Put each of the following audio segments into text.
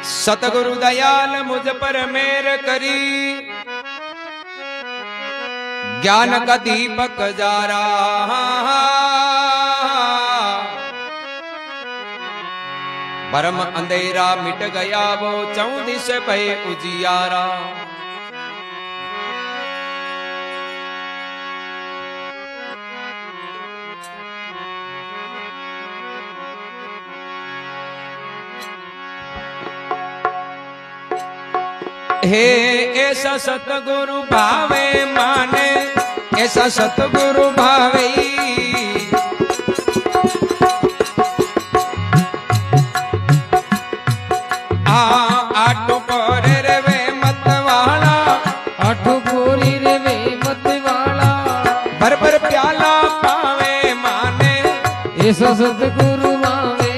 सतगुरु दयाल मुझ पर मेर करी, ज्ञान का दीपक जारा। परम अंधेरा मिट गया वो चौदिश पे उजियारा। हे ऐसा सतगुरु भावे माने, ऐसा सतगुरु भावे। आठो कोरे रे वे मत वाला, आठो कोरी रे वे मत वाला। भर भर प्याला पावे माने, ऐसा सतगुरु भावे।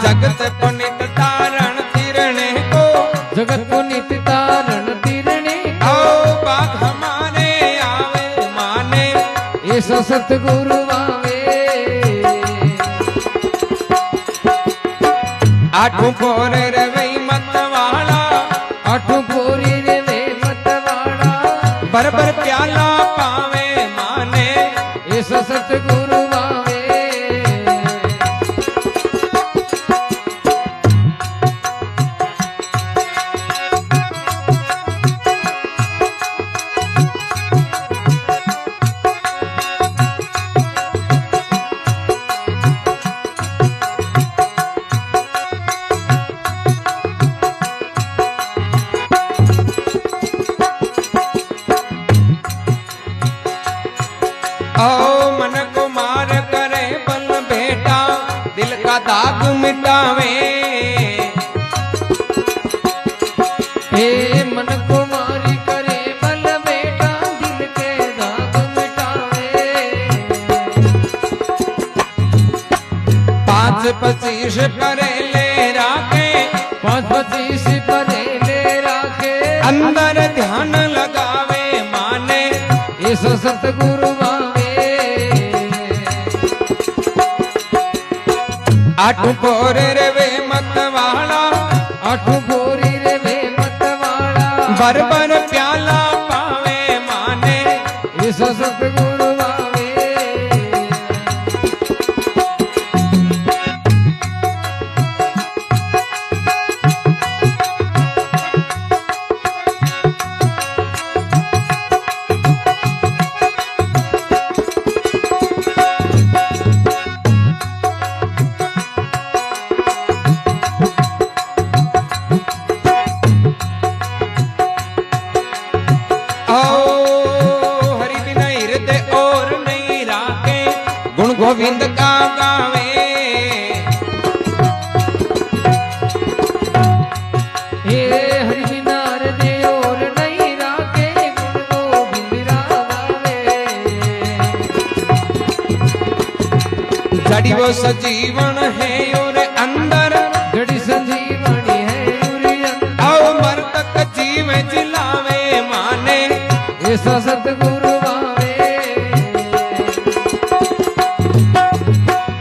जगत को नित तारण तिरणे को, जगत को नित तारण तिरणे को। आओ बाग हमारे आवे माने, ऐसा सतगुरु भावे। आठों कोरे रे वे मत वाला, आठों कोरी रे वे मत वाला। भर भर प्याला पावे माने, ऐसा सतगुरु भावे। आओ मन को मार करे बल बेटा, दिल का दाग मिटावे। हे मन को मारी करे बल बेटा, दिल के दाग मिटावे। 5-25 परे ले राखे, 5-25 परे ले राखे। अंदर ध्यान लगावे माने, ऐसा सतगुरु भावे। आठों कोरे रे वे मत वाला, आठों कोरी रे वे मत वाला। भर भर प्याला पावे माने, ऐसा सतगुरु भावे। गोविंद का गावे। हे हरि नार दे और नहीं राखे, गुण गोविंद गावे। जड़ी वो सजीवन है और अंदर, जड़ी संजीवनी है उरी अंदर। आओ मरतक जीव जिलावे माने, ऐसा सतगुरु भावे।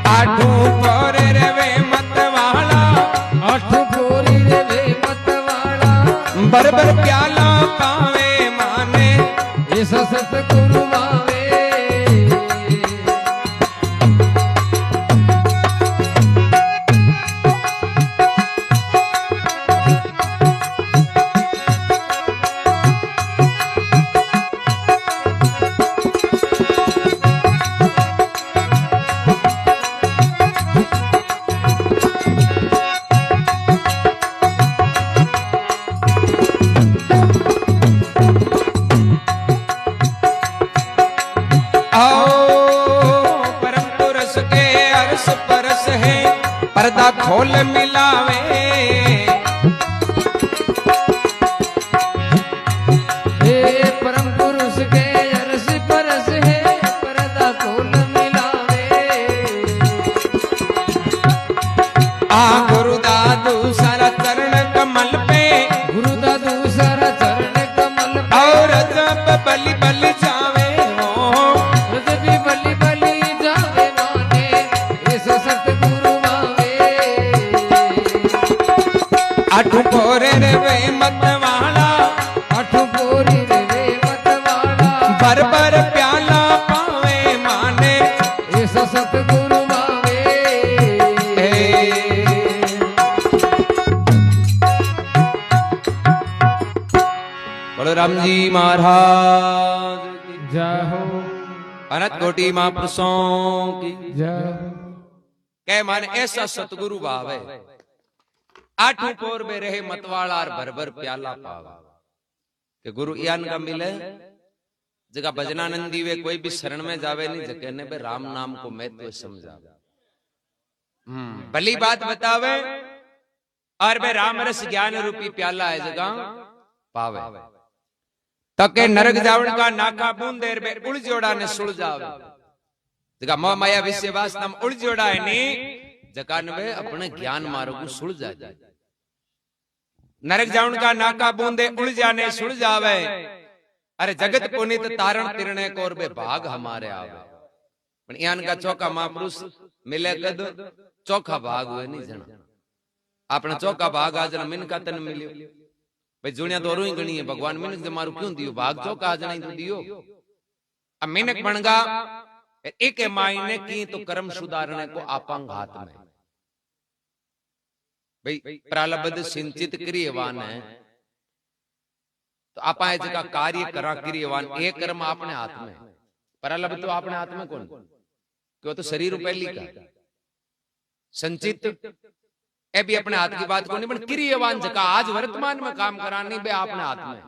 आठों कोरे रे वे मत वाला, आठों कोरी रे वे मत वाला। भर भर प्याला पावे माने, ऐसा सतगुरु भावे। पर्दा खोल मिलावे। हे परम पुरुष के अरस परस है पर्दा खोल मिलावे। आ गुरु दादू सारा चरण कमल पे, गुरु दादू सारा चरण कमल पे, और जब बलि बलि जावे हो, रजबी बलि बलि जावे माने ऐसा सतगुरु मावे। आठू पोरे रे वे मत वाला, आठू पोरी रे वे मत वाला, भर भर प्याला पावे माने ऐसा सतगुरु मावे। बोलो राम जी महाराज की जय हो, अनंत कोटि महापुरुषों की जय हो। कह माने ऐसा सतगुरु भाव है। आठू पोर में रहे मतवाला और भर भर प्याला पावा। कि गुरु यान का मिले जगह भजनानंदी वे कोई भी शरण में जावे नहीं जगह ने बे राम नाम को महत्व समझावे। भली बात बतावे और बे राम रस ज्ञान रूपी प्याला है जगह पावे। तके नरक जावण का नाका बूंदेर बे उलझोड़ा ने सुलझावे। जगह मोह माया विश्वास नाम उलझोड़ा है नी जगह ने अपने ज्ञान मार्ग को सुलझा जाए। नरक जावण का नाका बूंदे उलझाने सुलझावे। अरे जगत पुनित तारण तिरणे कोर बे भाग हमारे आवे। पण यान का चौका महापुरुष मिले कद चौका भाग हुए नहीं जना। आपने चौका भाग आज मिन का तन मिलियो भाई जुनिया तो ही गणी है। भगवान मिनक जे मारू क्यों दियो भाग चौका आज नहीं तो दियो। अब मिनक बनगा एक मायने की तो कर्म सुधारने को आपांग हाथ में भाई प्रालब्ध सिंचित क्रियवान है तो आपा का कार्य करा क्रियवान एक कर्म अपने हाथ में। प्रालब्ध तो अपने हाथ में कौन क्यों तो शरीर पहली का संचित ए भी अपने हाथ की बात को नहीं। क्रियवान जका आज वर्तमान में काम करानी बे अपने हाथ में।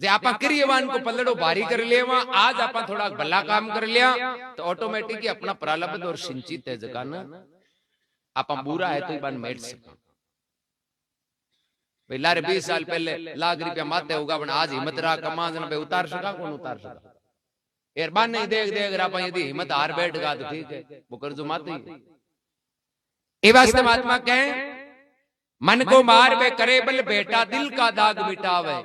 जे आपा क्रियवान को पलड़ो भारी कर लिया आज आपा थोड़ा भला काम कर लिया तो ऑटोमेटिक अपना प्रालब्ध और सिंचित है जका ना आपा बुरा है तो बान मेट सका। लारे 20 साल पहले लाख रुपया माते होगा पण आज हिम्मत रहा कमा जन पे उतार सका कौन उतार सका। यार बान नहीं देख देख रहा यदि हिम्मत हार बैठ गा तो ठीक है वो कर जो माते ये वास्ते महात्मा कहें मन को मार बे करे बल बेटा दिल का दाग मिटावे।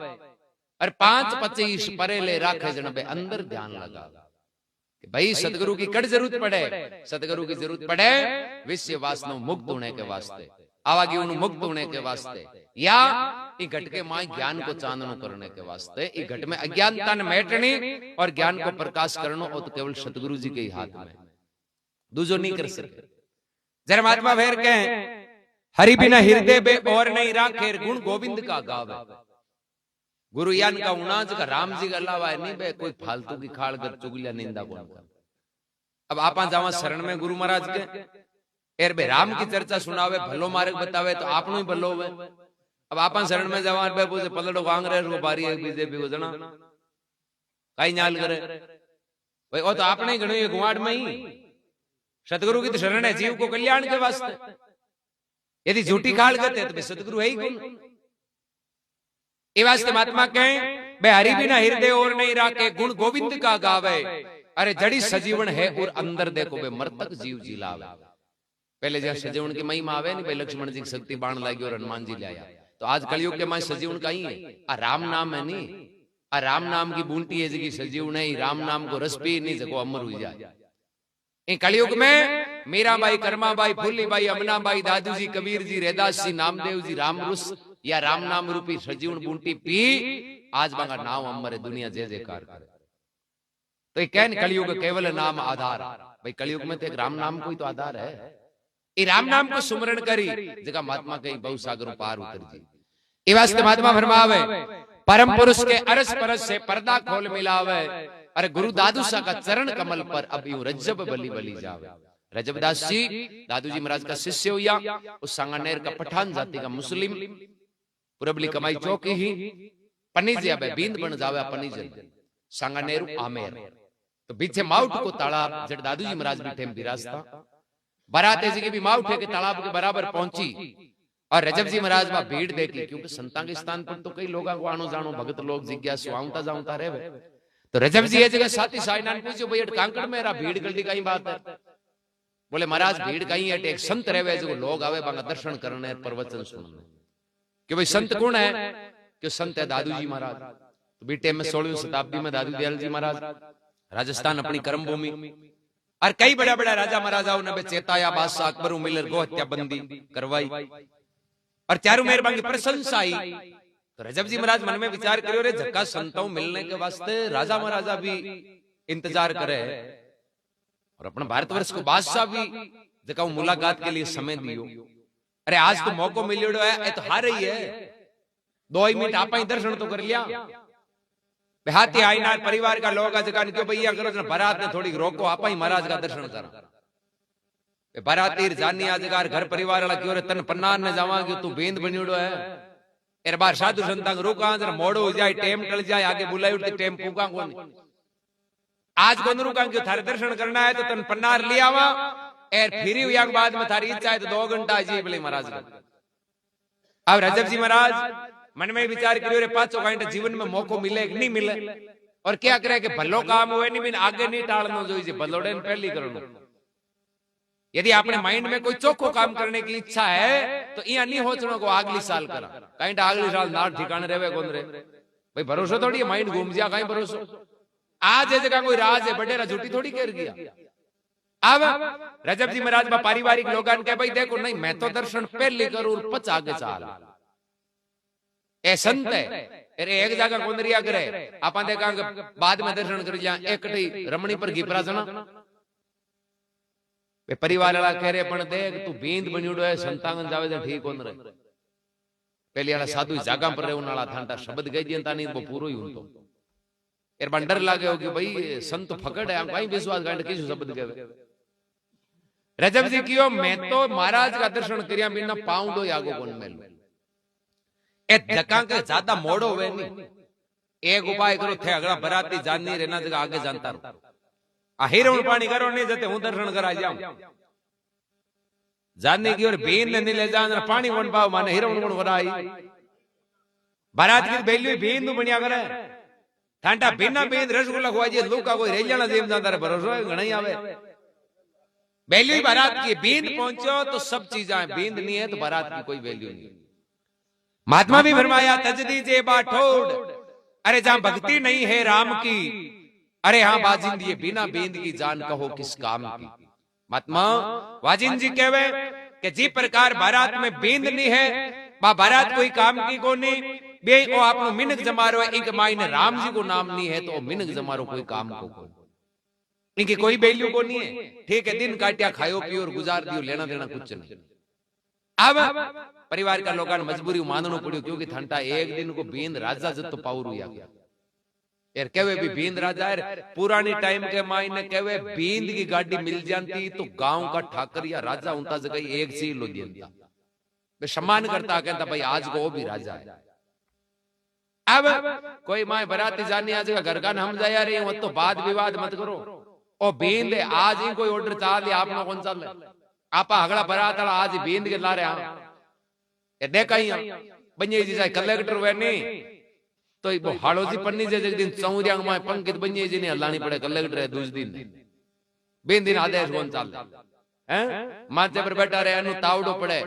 और 5-25 परे ले राखे जन बे अंदर ध्यान लगा कि भाई सतगुरु की कड़ जरूरत पड़े। सतगुरु की जरूरत पड़े विश्व वासना मुक्त होने के वास्ते आवागी उन मुक्त होने के वास्ते या ई घट के मां ज्ञान को चांदनो करने के वास्ते ई घट में अज्ञानता ने मेटनी और ज्ञान को प्रकाश करनो और तो केवल सतगुरु जी के ही हाथ में दूजो नहीं कर सके। जरा महात्मा भेर कहें हरि बिना हृदय बे और नहीं राखे गुण गोविंद का गावे। गुरु यान का उनाज का राम जी का अलावा नहीं बे कोई फालतू की खाड़ कर चुगलिया निंदा कौन कर। अब आपा जावा शरण में गुरु महाराज के एर बे राम की चर्चा सुनावे भलो मार्ग बतावे तो आपनो ही भलो होवे। अब आपा शरण में जावा बे पूछे पलड़ो कांग्रेस को बारी है बीजेपी को जना काई न्याल करे भाई वो तो आपने ही गणो गुवाड़ में ही। सतगुरु की तो शरण है जीव को कल्याण के वास्ते। यदि झूठी खाड़ करते तो सतगुरु है ही कौन। वास्ते महात्मा कहें बे हरि बिना हृदय और नहीं राखे गुण गोविंद का गावे। अरे जड़ी सजीवन है और अंदर देखो बे मरतक जीव जी लावे। पहले जब सजीवन की महिमा आवे नहीं भाई लक्ष्मण जी की शक्ति बाण लगी और हनुमान जी लाया तो आज कलयुग के मां सजीवन का ही है। आ राम नाम है नहीं आ राम नाम की बूंटी है जगी सजीवन है। राम नाम को रस पी नहीं जको अमर हुई जाए। इन कलयुग में मीराबाई कर्माबाई फूलीबाई अमनाबाई दादू जी कबीर जी रैदास जी नामदेव जी रामरुस या राम नाम रूपी सजीवन बूंटी पी आज बांगा नाम अमर है दुनिया जय जयकार करे। तो ये कहन कलयुग केवल नाम आधार भाई कलयुग में तो एक राम नाम कोई तो आधार है। ये राम नाम को सुमरण करी जगह महात्मा कहीं बहु सागर पार उतर जी। ये वास्ते महात्मा फरमावे परम पुरुष के अरस परस से पर्दा खोल मिलावे। अरे गुरु दादू सा का चरण कमल पर अब यूं रज्जब बली बली जावे। रजबदास जी दादू जी महाराज का शिष्य हुआ उस सांगानेर का पठान जाति का मुस्लिम पुरबली कमाई चौकी ही पनीजे अब बींद बन जावे पनीजे सांगानेर आमेर तो पीछे माउट को तालाब जड़ दादू जी महाराज बैठे बिराजता बारात ऐसी की भी माँ उठे के तालाब के बराबर पहुंची और रजब जी महाराज वहां भीड़ देखी, क्योंकि संतां के स्थान पर तो कई लोगों को आनो जानो भगत लोग जिज्ञासु आउता जाउता रहे। तो रजब जी ये जगह साथी साइनान पूछो भाई कांकड़ मेरा भीड़ गलती कहीं बात है। बोले महाराज भीड़ कहीं है, एक संत रहे जो लोग आवे बांगा दर्शन करने प्रवचन सुनने। कि भाई संत कौन है? कि संत है दादू जी महाराज। तो बीटे में 16वीं शताब्दी में दादू दयाल जी महाराज राजस्थान अपनी कर्म भूमि और कई बड़ा बड़ा राजा महाराजाओं ने चेताया, बादशाह अकबर मिलर गो हत्या बंदी करवाई और चारों मेहरबान की प्रशंसा आई। तो रजब जी महाराज मन में विचार करो, रे झक्का संतों मिलने के वास्ते राजा महाराजा भी इंतजार करे और अपना भारतवर्ष को बादशाह भी जका मुलाकात के लिए समय दियो। अरे आज तो मौको मिलियो है, तो हार ही है, 2 मिनट आप ही दर्शन तो कर लिया। हाथी आईना परिवार का लोग क्यों भैया करो बारात ने थोड़ी रोको, आप ही महाराज का दर्शन करो। बाराती जानी आज घर परिवार वाला क्यों तन पन्नार ने जावा क्यों तू बेंद बनियोड़ो है। एर बार साधु संतां रुका जरा मोड़ो हो जाए, टेम टल जाए, आगे बुलाई उठती टेम पूका कोनी। आज को रुका क्यों थारे दर्शन करना है तो तन पन्नार ले आवा, एर फिरी हुई बाद में थारी इच्छा है तो 2 घंटा जी बोले महाराज। अब रजब जी महाराज मन में विचार करियो, रे 5 घंटे जीवन में मौको मिले कि नहीं मिले और क्या करे कि भलो काम हुए नहीं, आगे नहीं टालनो जोईए, भलोड़े पहली करनो। यदि आपने माइंड में कोई चोखो काम करने की इच्छा है तो यहाँ नहीं होचनो को अगली साल करा, कहीं अगली साल नाल ठिकाने रहे कौन रे भाई, भरोसा थोड़ी माइंड घूम जा, कहीं भरोसा। आज ये जगह कोई राज है बडेरा झूठी थोड़ी कर गया। अब रजब जी महाराज पारिवारिक लोग कहे भाई देखो नहीं मैं तो दर्शन पहले करूं 5 आगे चाल ए संत है। अरे एक जगह कौन रिया करे आप देखा बाद में दर्शन कर जा एकटी रमणी पर घीपरा जना परिवार वाला कह रहे पण देख तू बींद बनियोड़ो है संतांगन जावे तो ठीक कोन रे। पहले वाला साधु जागा पर रहने वाला थांटा शब्द गई दिया नहीं वो पूरो ही उनको एर बंडर लागे हो कि भाई संत फकड़ है कहीं विश्वास गांड किस शब्द कहवे। रजब जी कियो मैं तो महाराज का दर्शन करिया बिना पाउंडो यागो कोन मेल ए धक्का के ज्यादा मोड़ो वे नहीं। एक उपाय करो थे अगला बराती जाननी रहना जगह आगे जानता रहो आ हिरण पानी करो नहीं जते हूं दर्शन करा जाऊं जानने की और बीन ने ले जान पानी वन पाव माने हिरण गुण वराई बारात की बेली बीन बढ़िया करे थांटा बिना बीन रसगुल्ला खुआ जे लूका कोई रह जाना जेम जाता रे भरोसा घणई आवे। बेली बारात की बीन पहुंचो तो सब चीजें बीन नहीं है तो बारात की कोई वैल्यू नहीं। महात्मा भी फरमाया तज दीजिए बाठोड़, अरे जहां भक्ति नहीं है राम की, अरे हाँ बाजिंद ये बिना बींद की जान कहो किस काम की। महात्मा वाजिंद जी कहवे कि जी प्रकार बारात में बींद नहीं है बा बारात कोई काम की को नहीं बे ओ आपनो मिनक जमारो है इनके मायने राम जी को नाम नहीं है तो मिनक जमारो कोई काम को इनकी कोई वैल्यू को नहीं है। ठीक है दिन काटिया खायो पियो और गुजार दियो लेना देना कुछ नहीं। अब परिवार का लोगों ने मजबूरी माननो पड़ियो क्योंकि ठंडा एक दिन को बींद राजा जब तो पावर हुआ यार कहवे भी बींद राजा है पुरानी टाइम के मायने कहवे बींद की गाड़ी मिल जाती तो गांव का ठाकर या राजा उनता जगह एक चीज लो दिया वे सम्मान करता कहता भाई आज को वो भी राजा है। अब कोई माए बराती जानी आज का घर का हम जाया रही हूं तो वाद विवाद मत करो ओ बींद आज ही कोई ऑर्डर चाल दिया आपने कौन चल आप अगला बरात आज बींद के ला रहे देखा ही बनिए जी चाहे कलेक्टर हुए नहीं तो वो हाड़ोजी पन्नी जे दिन चौरियांग में पंकित बनिए जी ने हल्लानी पड़े कलेक्टर है दूसरे दिन बीन दिन आदेश कौन चल हैं माथे पर बैठा रहे अनु तावड़ो पड़े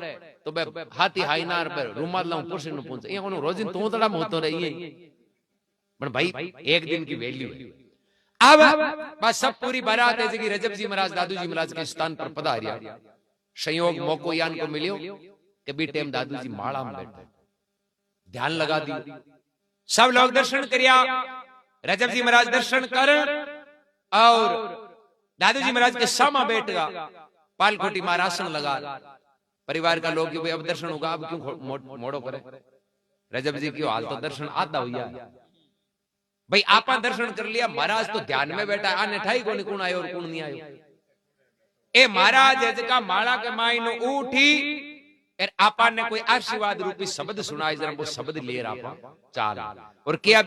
तो बे हाथी हाईनार पर रुमाल लाऊं पुरुष नु पूछ ये कोनो रोजिन तो तड़ा मोतो रही है पर भाई एक दिन की वैल्यू है। अब बस सब पूरी बारात है जी रजब जी महाराज दादू जी महाराज के स्थान पर पधारिया संयोग मौको यान को मिलियो कि बी टाइम दादू जी माला में बैठे ध्यान लगा दियो सब लोग दर्शन करिया रजब जी महाराज दर्शन कर और दादू जी महाराज के सामा बैठ गया पालकोटी महाराज आसन लगा परिवार का लोग भाई अब दर्शन होगा अब क्यों मोड़ो करे रजब जी की हाल तो दर्शन आधा हुआ भाई आपा दर्शन कर लिया महाराज तो ध्यान में बैठा आने ठाई कौन कौन आयो और कौन नहीं आयो ए महाराज का माला के मायनो उठी आपा ने कोई आशीर्वाद रूपी शब्द सुनाए जरा वो शब्द ले रहा चाल और क्या